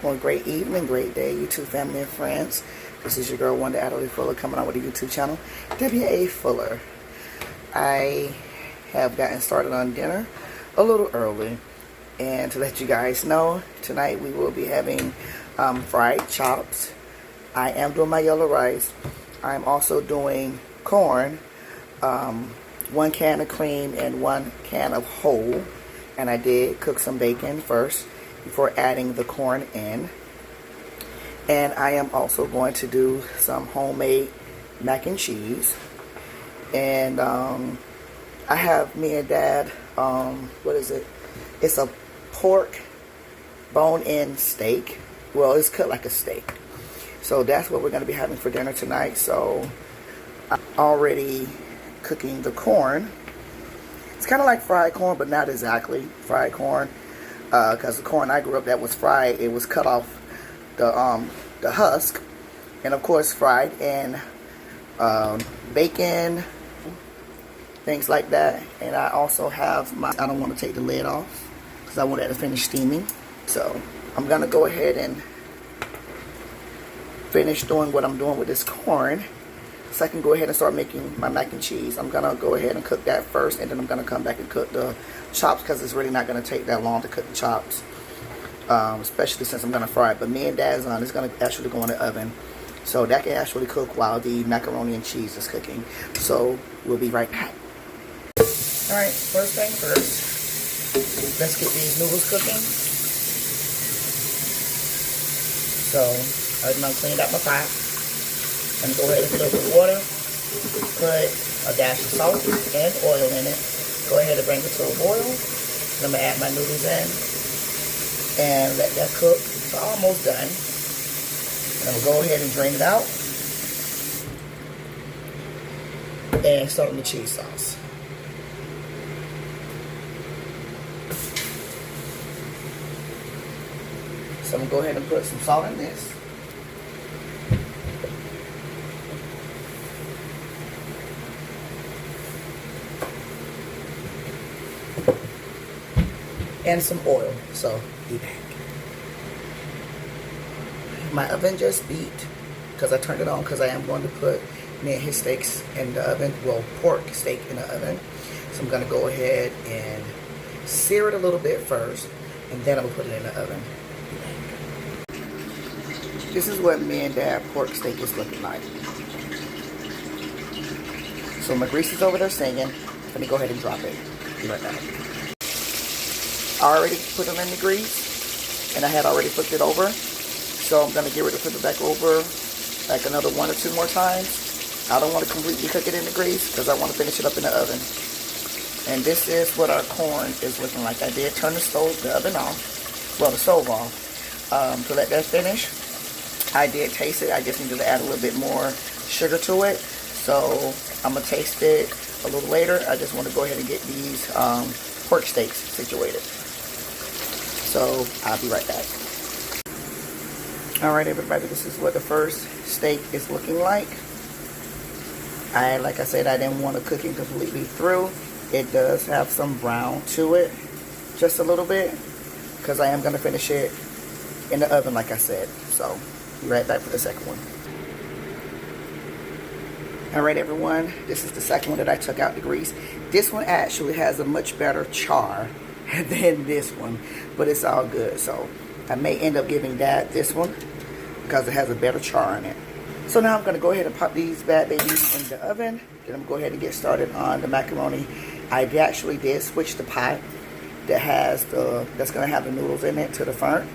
Well, great evening, great day, YouTube family and friends. This is your girl, Wanda Adelaide Fuller, coming out with a YouTube channel, W.A. Fuller. I have gotten started on dinner a little early. And to let you guys know, tonight we will be having fried chops. I am doing my yellow rice. I'm also doing corn, 1 can of cream and 1 can of whole. And I did cook some bacon first before adding the corn in. And I am also going to do some homemade mac and cheese. And I have me and Dad, what is it? It's a pork bone-in steak. Well, it's cut like a steak. So that's what we're going to be having for dinner tonight. So I'm already cooking the corn. It's kind of like fried corn, but not exactly fried corn. Because the corn I grew up that was fried, it was cut off the husk, and of course fried in bacon, things like that. And I also have my, I don't want to take the lid off because I want it to finish steaming. So I'm gonna go ahead and finish doing what I'm doing with this corn, so I can go ahead and start making my mac and cheese. I'm gonna go ahead and cook that first, and then I'm gonna come back and cook the chops, because it's really not gonna take that long to cook the chops, especially since I'm gonna fry it. But me and Dad's on, it's gonna actually go in the oven, so that can actually cook while the macaroni and cheese is cooking. So we'll be right back. All right, first thing first, let's get these noodles cooking. So I done cleaned out my pot. I'm gonna go ahead and fill it with water, put a dash of salt and oil in it. Go ahead and bring it to a boil. And I'm gonna add my noodles in and let that cook. It's almost done. And I'm gonna go ahead and drain it out and start on the cheese sauce. So I'm gonna go ahead and put some salt in this. And some oil. So be back. My oven just beat because I turned it on, because I am going to put me and his steaks in the oven. Well, pork steak in the oven. So I'm going to go ahead and sear it a little bit first, and then I'm going to put it in the oven. Be back. This is what me and Dad pork steak is looking like. So my grease is over there singing. Let me go ahead and drop it. Be right back. I already put it in the grease, and I had already flipped it over. So I'm going to get ready to flip it back over like another 1 or 2 more times. I don't want to completely cook it in the grease because I want to finish it up in the oven. And this is what our corn is looking like. I did turn the oven off, well, the stove off, to let that finish. I did taste it. I just needed to add a little bit more sugar to it. So I'm going to taste it a little later. I just want to go ahead and get these pork steaks situated. So I'll be right back. Alright everybody, this is what the first steak is looking like. Like I said, I didn't want to cook it completely through. It does have some brown to it, just a little bit, because I am going to finish it in the oven like I said. So be right back for the second one. Alright everyone, this is the second one that I took out the grease. This one actually has a much better char than this one, but it's all good. So I may end up giving Dad this one because it has a better char in it. So now I'm going to go ahead and pop these bad babies in the oven. Then I'm going to go ahead and get started on the macaroni. I actually did switch the pot that has that's going to have the noodles in it to the front,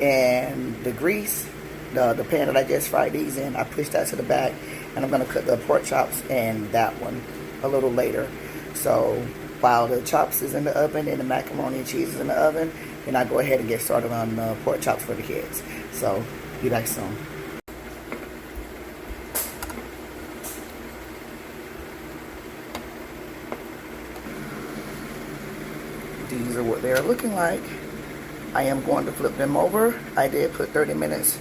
and the grease, the pan that I just fried these in, I pushed that to the back, and I'm going to cook the pork chops in that one a little later. So while the chops is in the oven and the macaroni and cheese is in the oven, then I go ahead and get started on the pork chops for the kids. So be back soon. These are what they're looking like. I am going to flip them over. I did put 30 minutes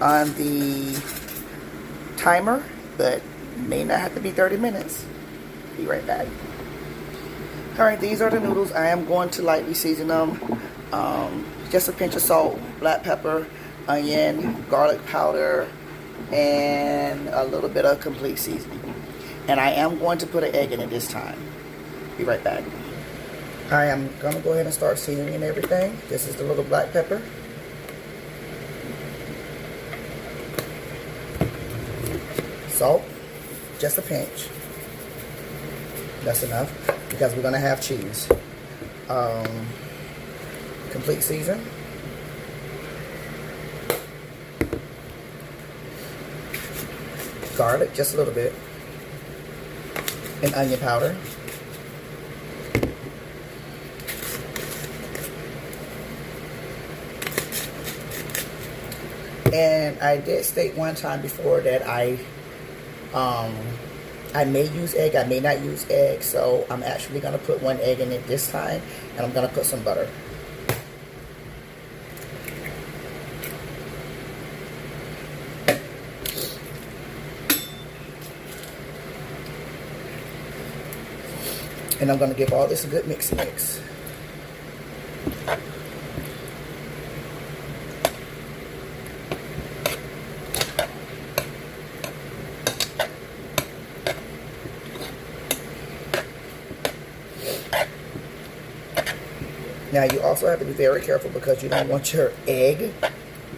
on the timer, but may not have to be 30 minutes. Be right back. Alright, these are the noodles. I am going to lightly season them. Just a pinch of salt, black pepper, onion, garlic powder, and a little bit of complete seasoning. And I am going to put an egg in it this time. Be right back. I am going to go ahead and start seasoning everything. This is the little black pepper. Salt, just a pinch. That's enough because we're going to have cheese. Complete season. Garlic, just a little bit. And onion powder. And I did state one time before that I may use egg, I may not use egg, so I'm actually going to put one egg in it this time, and I'm going to put some butter. And I'm going to give all this a good mix. Now you also have to be very careful because you don't want your egg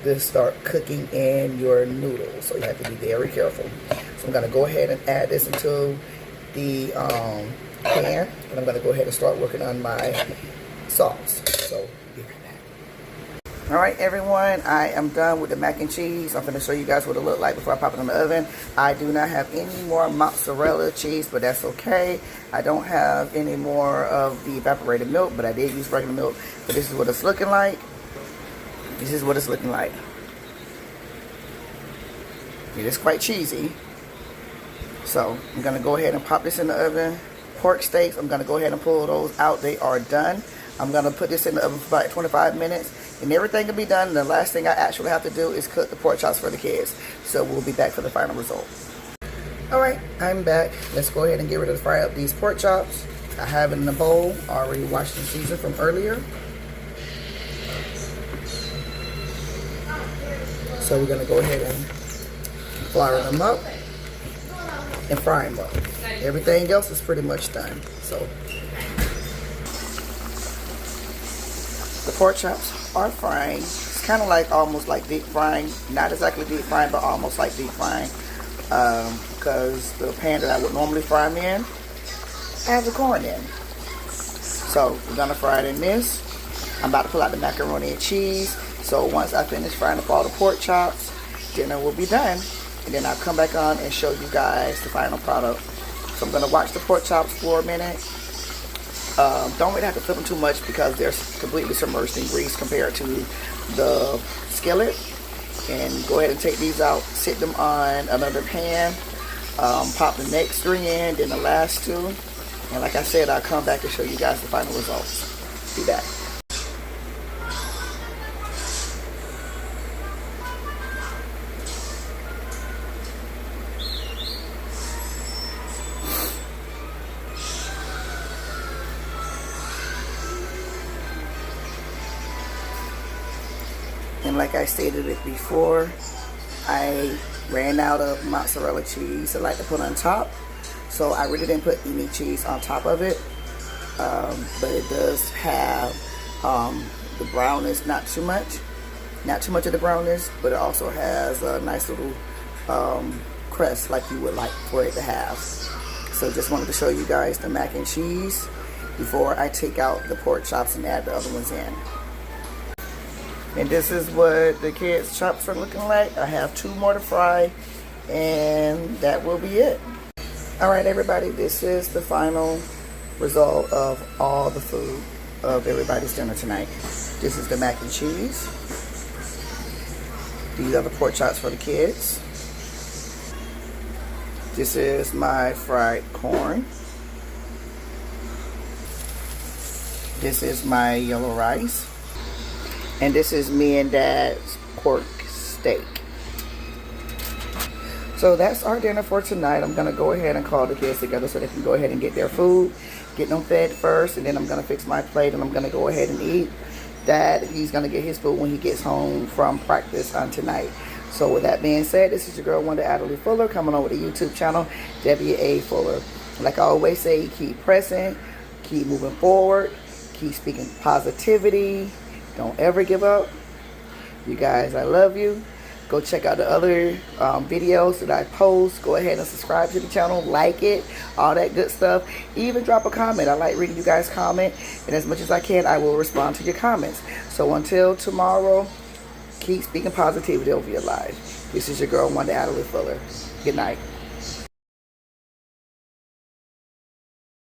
to start cooking in your noodles. So you have to be very careful. So I'm going to go ahead and add this into the pan. And I'm going to go ahead and start working on my sauce. So be right back. Alright everyone, I am done with the mac and cheese. I'm going to show you guys what it looked like before I pop it in the oven. I do not have any more mozzarella cheese, but that's okay. I don't have any more of the evaporated milk, but I did use regular milk. But this is what it's looking like. This is what it's looking like. It is quite cheesy. So I'm going to go ahead and pop this in the oven. Pork steaks, I'm going to go ahead and pull those out. They are done. I'm going to put this in the oven for about 25 minutes. And everything will be done. And the last thing I actually have to do is cook the pork chops for the kids. So we'll be back for the final result. Alright, I'm back. Let's go ahead and get ready to fry up these pork chops. I have it in a bowl, already washed and seasoned from earlier. So we're going to go ahead and flour them up and fry them up. Everything else is pretty much done. So the pork chops are frying. It's kind of like almost like deep frying. Not exactly deep frying, but almost like deep frying. Because the pan that I would normally fry them in has the corn in. So we're going to fry it in this. I'm about to pull out the macaroni and cheese. So once I finish frying up all the pork chops, dinner will be done. And then I'll come back on and show you guys the final product. So I'm going to watch the pork chops for a minute. Don't really have to flip them too much because they're completely submerged in grease compared to the skillet. And go ahead and take these out, sit them on another pan, pop the next 3 in, then the last 2. And like I said, I'll come back and show you guys the final results. Be back. And like I stated it before, I ran out of mozzarella cheese I like to put on top. So I really didn't put any cheese on top of it. But it does have the brownness, not too much. Not too much of the brownness, but it also has a nice little crust like you would like for it to have. So just wanted to show you guys the mac and cheese before I take out the pork chops and add the other ones in. And this is what the kids' chops are looking like. I have 2 more to fry, and that will be it. Alright everybody, this is the final result of all the food of everybody's dinner tonight. This is the mac and cheese. These are the pork chops for the kids. This is my fried corn. This is my yellow rice. And this is me and Dad's pork steak. So that's our dinner for tonight. I'm going to go ahead and call the kids together so they can go ahead and get their food. Get them fed first, and then I'm going to fix my plate and I'm going to go ahead and eat. that he's going to get his food when he gets home from practice on tonight. So with that being said, this is your girl Wanda Adderley Fuller coming on with the YouTube channel W.A. Fuller. Like I always say, keep pressing, keep moving forward, keep speaking positivity. Don't ever give up. You guys, I love you. Go check out the other videos that I post. Go ahead and subscribe to the channel, like it, all that good stuff. Even drop a comment. I like reading you guys' comment, and as much as I can, I will respond to your comments. So until tomorrow, keep speaking positivity over your life. This is your girl, Wanda Adderley Fuller. Good night.